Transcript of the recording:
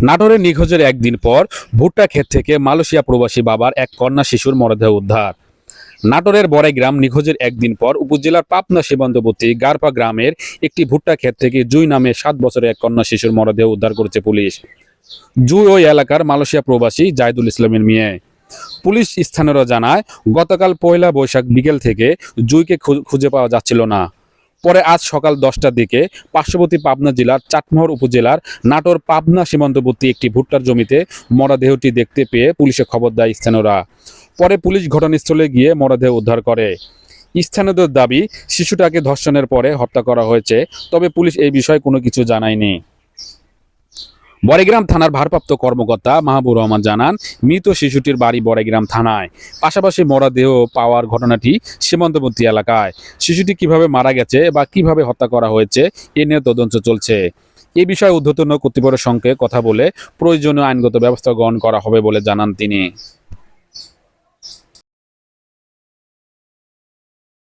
নাটোরে নিখোঁজের একদিন পর ভুট্টা ক্ষেত থেকে মালয়েশিয়া প্রবাসী বাবার এক কন্যা শিশুর মরদেহ উদ্ধার। নাটোরের বড়াইগ্রাম নিখোঁজের একদিন পর উপজেলার পাবনা সীমান্তবর্তী গারপা গ্রামের একটি ভুট্টা ক্ষেত থেকে জুই নামে 7 বছরের এক কন্যা শিশুর মরদেহ উদ্ধার করেছে পুলিশ। জুই ওই এলাকার মালয়েশিয়া প্রবাসী জাহিদুল ইসলামের মেয়ে। পুলিশ স্থানীয়রা জানায়, গতকাল 1 বৈশাখ বিকেল থেকে জুইকে খুঁজে পাওয়া যাচ্ছিল না। পরে আজ সকাল 10টার দিকে পার্শ্ববর্তী পাবনা জেলার চাটমোহর উপজেলার নাটোর পাবনা সীমান্তবর্তী একটি ভুট্টার জমিতে মরদেহটি দেখতে পেয়ে পুলিশে খবর দেয় স্থানীয়রা। পরে পুলিশ ঘটনাস্থলে গিয়ে মরদেহ উদ্ধার করে। স্থানীয়দের দাবি, শিশুটাকে ধর্ষণের পরে হত্যা করা হয়েছে, তবে পুলিশ এই বিষয়ে কোনো কিছু জানায়নি। বড়াইগ্রাম থানার ভারপ্রাপ্ত কর্মকর্তা মাহবুর রহমান জানান, মৃত শিশুটির বাড়ি বড়াইগ্রাম থানায়। পাশাপাশি মরদেহ পাওয়ার ঘটনাটি সীমান্তবর্তী এলাকায়। শিশুটি কিভাবে মারা গেছে বা কিভাবে হত্যা করা হয়েছে এ নিয়ে তদন্ত চলছে। এ বিষয়ে ঊর্ধ্বতন কর্তৃপক্ষের সঙ্গে কথা বলে প্রয়োজনীয় আইনগত ব্যবস্থা গ্রহণ করা হবে বলে জানান তিনি।